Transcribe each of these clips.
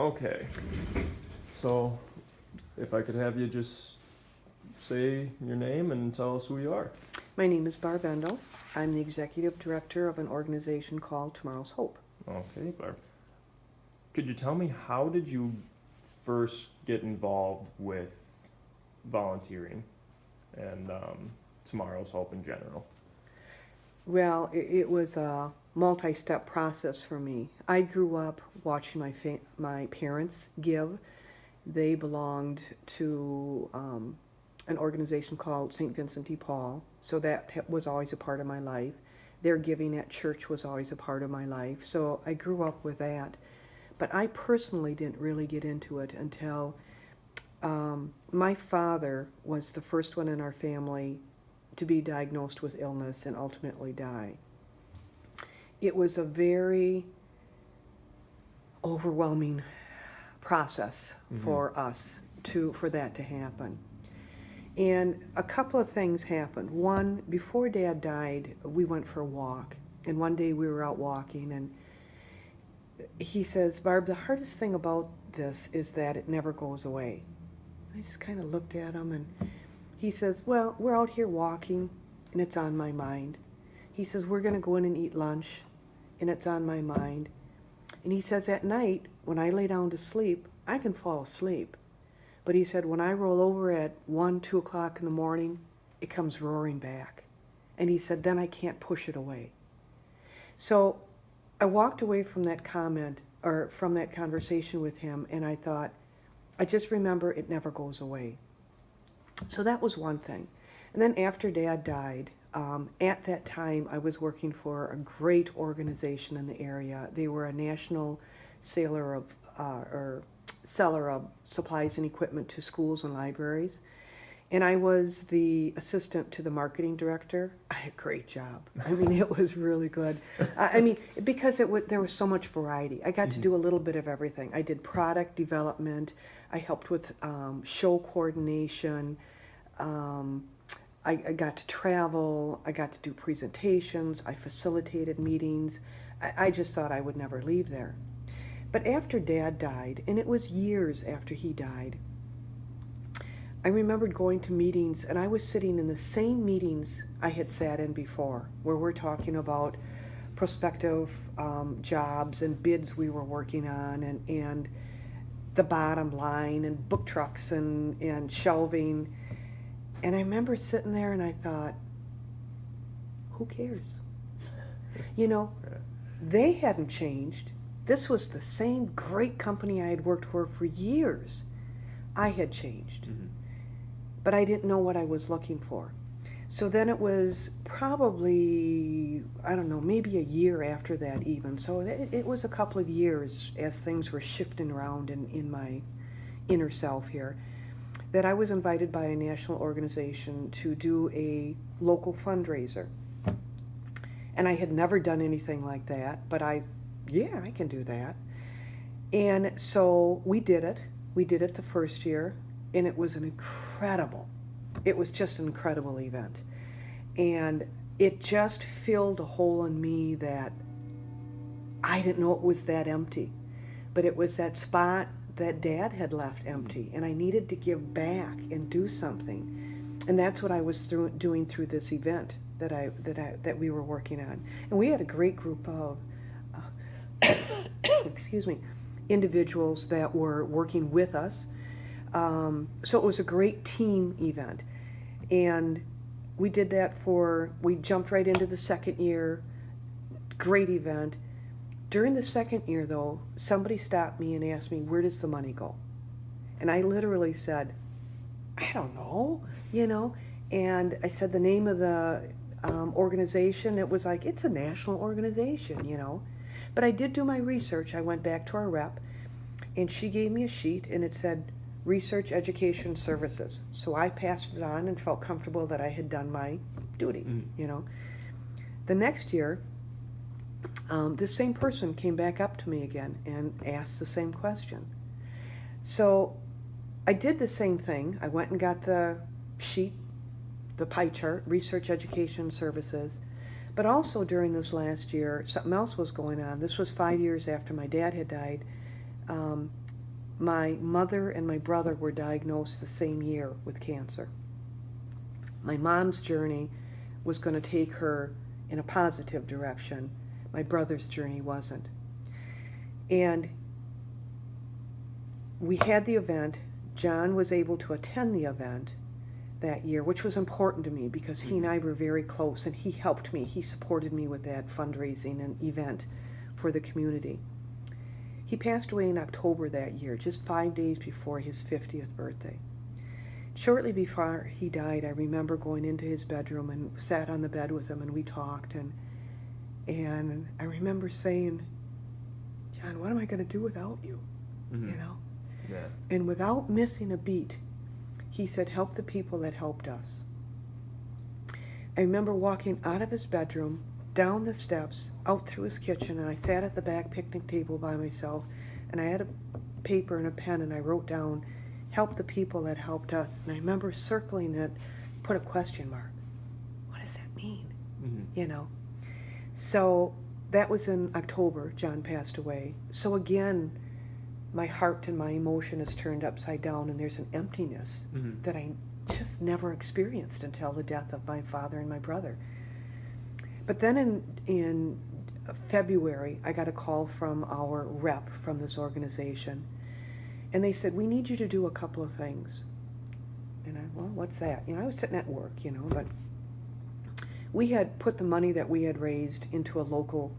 Okay. So, if I could have you just say your name and tell us who you are. My name is Barb Endel. I'm the executive director of an organization called Tomorrow's Hope. Okay, Barb. Could you tell me, how did you first get involved with volunteering and Tomorrow's Hope in general? Well, it was a multi-step process for me. I grew up watching my parents give. They belonged to an organization called St. Vincent de Paul, so that was always a part of my life. Their giving at church was always a part of my life, so I grew up with that. But I personally didn't really get into it until my father was the first one in our family to be diagnosed with illness and ultimately die. It was a very overwhelming process for us for that to happen. And a couple of things happened. One, before Dad died, we went for a walk. And one day we were out walking, and he says, "Barb, the hardest thing about this is that it never goes away." I just kind of looked at him, and he says, "Well, we're out here walking, and it's on my mind." He says, "We're going to go in and eat lunch, and it's on my mind." And he says, "At night, when I lay down to sleep, I can fall asleep. But," he said, "when I roll over at 1, 2 o'clock in the morning, it comes roaring back." And he said, "Then I can't push it away." So I walked away from that comment, or from that conversation with him, and I thought, I just remember it never goes away. So that was one thing. And then after Dad died, at that time I was working for a great organization in the area. They were a national seller of supplies and equipment to schools and libraries. And I was the assistant to the marketing director. I had a great job. I mean, it was really good. Because there was so much variety. I got to do a little bit of everything. I did product development. I helped with show coordination. I got to travel. I got to do presentations. I facilitated meetings. I just thought I would never leave there. But after Dad died, and it was years after he died, I remembered going to meetings, and I was sitting in the same meetings I had sat in before, where we're talking about prospective jobs and bids we were working on, and the bottom line, and book trucks, and shelving. And I remember sitting there and I thought, who cares? They hadn't changed. This was the same great company I had worked for years. I had changed. But I didn't know what I was looking for. So then it was probably, I don't know, maybe a year after that even. So it was a couple of years as things were shifting around in my inner self here, that I was invited by a national organization to do a local fundraiser. And I had never done anything like that, but I can do that. And so we did it. We did it the first year, and it was just an incredible event. And it just filled a hole in me that I didn't know it was that empty. But it was that spot that Dad had left empty, and I needed to give back and do something. And that's what I was doing through this event that we were working on. And we had a great group of individuals that were working with us. So it was a great team event. And we did that we jumped right into the second year. Great event. During the second year, though, somebody stopped me and asked me, "Where does the money go?" And I literally said, "I don't know, And I said the name of the organization. It was like, it's a national organization, But I did do my research. I went back to our rep, and she gave me a sheet, and it said, Research Education Services. So I passed it on and felt comfortable that I had done my duty, The next year, this same person came back up to me again and asked the same question. So I did the same thing. I went and got the sheet, the pie chart, Research Education Services. But also during this last year, something else was going on. This was 5 years after my dad had died. my mother and my brother were diagnosed the same year with cancer. My mom's journey was going to take her in a positive direction. My brother's journey wasn't. And we had the event. John was able to attend the event that year, which was important to me because he and I were very close, and he helped me. He supported me with that fundraising and event for the community. He passed away in October that year, just 5 days before his 50th birthday. Shortly before he died, I remember going into his bedroom and sat on the bed with him, and we talked, and I remember saying, John, what am I going to do without you? Mm-hmm. You know? Yeah. And without missing a beat, he said, help the people that helped us. I remember walking out of his bedroom, down the steps, out through his kitchen, and I sat at the back picnic table by myself, and I had a paper and a pen, and I wrote down, help the people that helped us. And I remember circling it, put a question mark. What does that mean? Mm-hmm. You know? So that was in October. John passed away. So again, my heart and my emotion is turned upside down, and there's an emptiness Mm-hmm. that I just never experienced until the death of my father and my brother. But then in February, I got a call from our rep from this organization, and they said, we need you to do a couple of things. And well, what's that? You know, I was sitting at work, you know, but we had put the money that we had raised into a local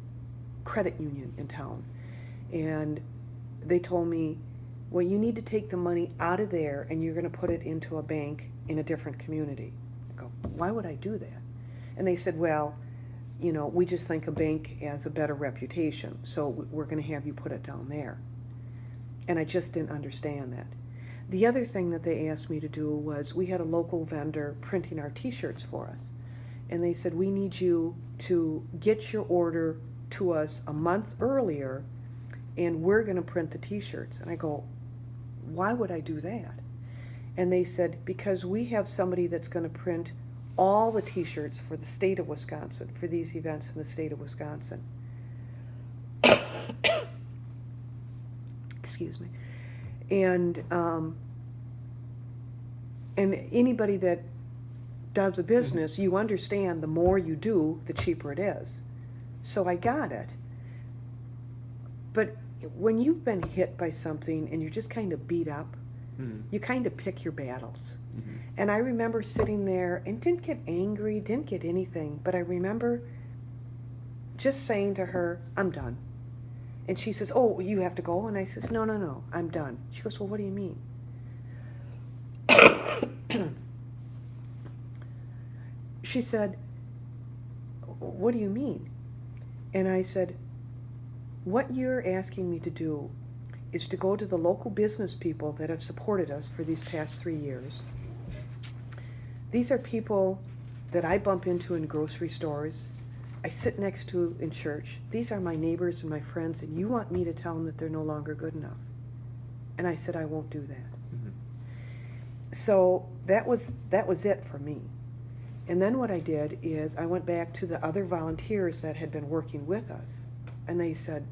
credit union in town. And they told me, well, you need to take the money out of there and you're going to put it into a bank in a different community. I go, why would I do that? And they said, well, you know, we just think a bank has a better reputation, so we're going to have you put it down there. And I just didn't understand that. The other thing that they asked me to do was, we had a local vendor printing our t-shirts for us. And they said, we need you to get your order to us a month earlier, and we're going to print the t-shirts. And I go, why would I do that? And they said, because we have somebody that's going to print all the t-shirts for the state of Wisconsin, for these events in the state of Wisconsin. Excuse me. And anybody that does a business, you understand the more you do, the cheaper it is. So I got it. But when you've been hit by something and you're just kind of beat up, you kind of pick your battles. Mm-hmm. And I remember sitting there and didn't get angry, didn't get anything, but I remember just saying to her, I'm done. And she says, oh, you have to go? And I says, no, I'm done. She goes, well, what do you mean? She said, what do you mean? And I said, what you're asking me to do is to go to the local business people that have supported us for these past 3 years. These are people that I bump into in grocery stores, I sit next to in church. These are my neighbors and my friends, and you want me to tell them that they're no longer good enough. And I said, I won't do that. Mm-hmm. So that was it for me. And then what I did is I went back to the other volunteers that had been working with us, and they said,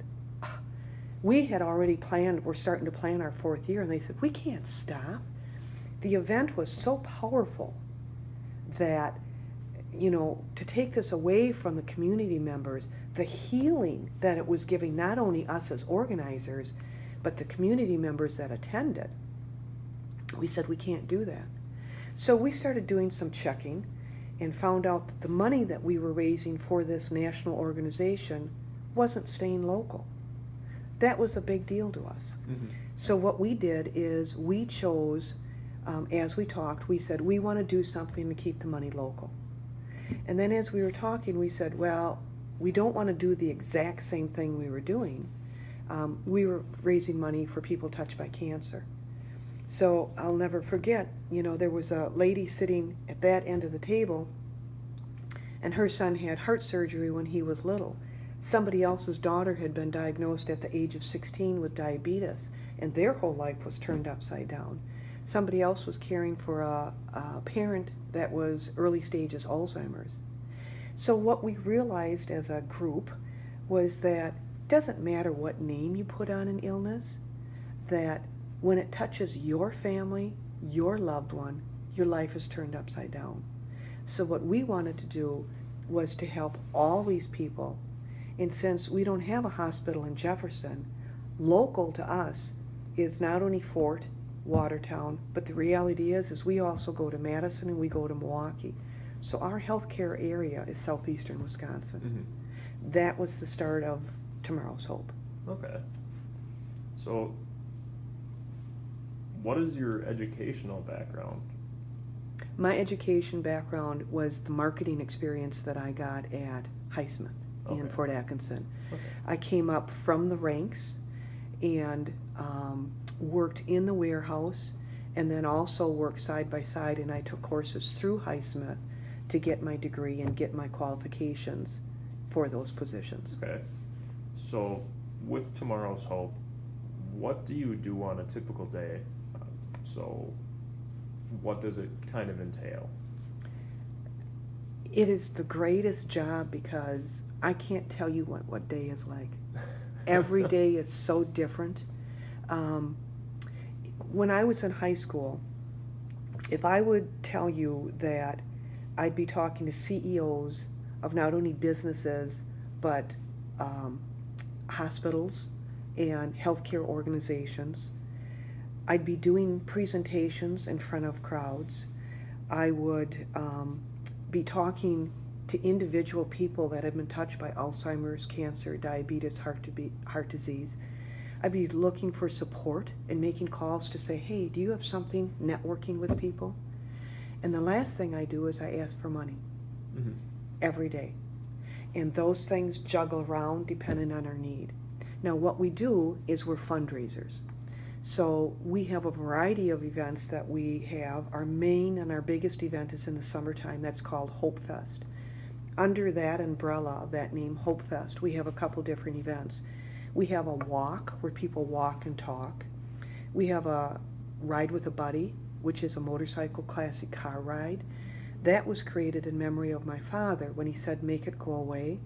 we had already planned, we're starting to plan our 4th year, and they said, we can't stop. The event was so powerful that, you know, to take this away from the community members, the healing that it was giving not only us as organizers, but the community members that attended, we said we can't do that. So we started doing some checking and found out that the money that we were raising for this national organization wasn't staying local. That was a big deal to us. Mm-hmm. So what we did is we chose, as we talked, we said we want to do something to keep the money local. And then as we were talking, we said, well, we don't want to do the exact same thing we were doing. We were raising money for people touched by cancer. So I'll never forget, you know, there was a lady sitting at that end of the table, and her son had heart surgery when he was little. Somebody else's daughter had been diagnosed at the age of 16 with diabetes, and their whole life was turned upside down. Somebody else was caring for a parent that was early stages Alzheimer's. So what we realized as a group was that it doesn't matter what name you put on an illness, that When it touches your family, your loved one, your life is turned upside down. So what we wanted to do was to help all these people. And since we don't have a hospital in Jefferson, local to us is not only Fort, Watertown, but the reality is we also go to Madison and we go to Milwaukee. So our healthcare area is southeastern Wisconsin. Mm-hmm. That was the start of Tomorrow's Hope. Okay. So, what is your educational background? My education background was the marketing experience that I got at Highsmith in Okay. Fort Atkinson. Okay. I came up from the ranks and worked in the warehouse, and then also worked side by side, and I took courses through Highsmith to get my degree and get my qualifications for those positions. Okay. So, with Tomorrow's Hope, what do you do on a typical day? So, what does it kind of entail? It is the greatest job because I can't tell you what day is like. Every day is so different. When I was in high school, if I would tell you that I'd be talking to CEOs of not only businesses, but hospitals and healthcare organizations, I'd be doing presentations in front of crowds. I would be talking to individual people that have been touched by Alzheimer's, cancer, diabetes, heart disease. I'd be looking for support and making calls to say, hey, do you have something, networking with people? And the last thing I do is I ask for money. Mm-hmm. Every day. And those things juggle around depending on our need. Now what we do is we're fundraisers. So we have a variety of events that we have. Our main and our biggest event is in the summertime. That's called Hope Fest. Under that umbrella of that name, Hope Fest, we have a couple different events. We have a walk where people walk and talk. We have a ride with a buddy, which is a motorcycle classic car ride. That was created in memory of my father when he said, make it go away.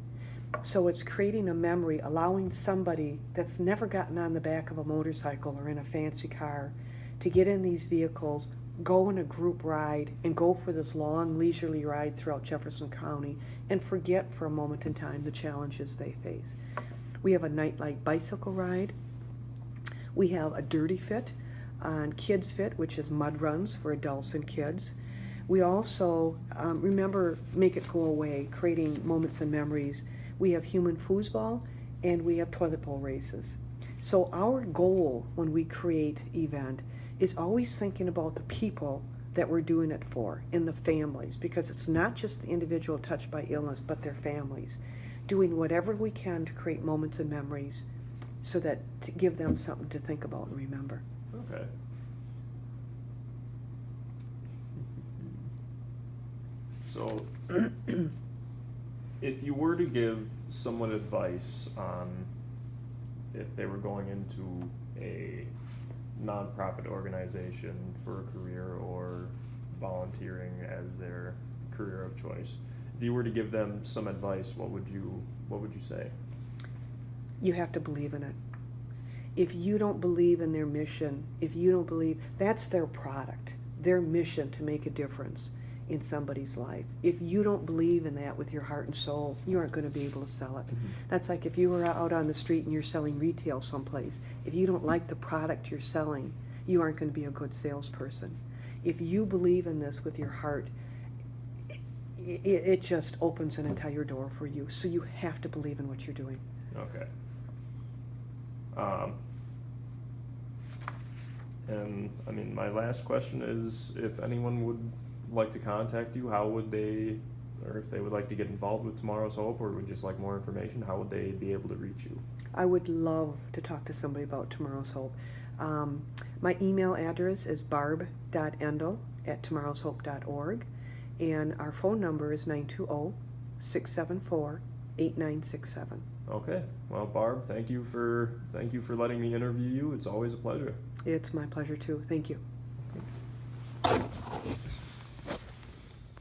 So it's creating a memory, allowing somebody that's never gotten on the back of a motorcycle or in a fancy car to get in these vehicles, go in a group ride, and go for this long leisurely ride throughout Jefferson County and forget for a moment in time the challenges they face. We have a nightlight bicycle ride. We have a Dirty Fit on Kids Fit, which is mud runs for adults and kids. We also, remember, Make It Go Away, creating moments and memories. We have human foosball, and we have toilet bowl races. So our goal when we create event is always thinking about the people that we're doing it for and the families, because it's not just the individual touched by illness, but their families. Doing whatever we can to create moments and memories so that to give them something to think about and remember. Okay. So, if you were to give someone advice on if they were going into a nonprofit organization for a career or volunteering as their career of choice, if you were to give them some advice, what would you say? You have to believe in it. If you don't believe in their mission, if you don't believe, that's their product, their mission to make a difference in somebody's life. If you don't believe in that with your heart and soul, you aren't going to be able to sell it. Mm-hmm. That's like if you were out on the street and you're selling retail someplace. If you don't like the product you're selling, you aren't going to be a good salesperson. If you believe in this with your heart, it just opens an entire door for you. So you have to believe in what you're doing. Okay. And I mean, my last question is, if anyone would like to contact you, how would they, or if they would like to get involved with Tomorrow's Hope or would just like more information, how would they be able to reach you? I would love to talk to somebody about Tomorrow's Hope. My email address is barb.endel@tomorrowshope.org, and our phone number is 920-674-8967. Okay. Well, Barb, thank you for letting me interview you. It's always a pleasure. It's my pleasure too. Thank you.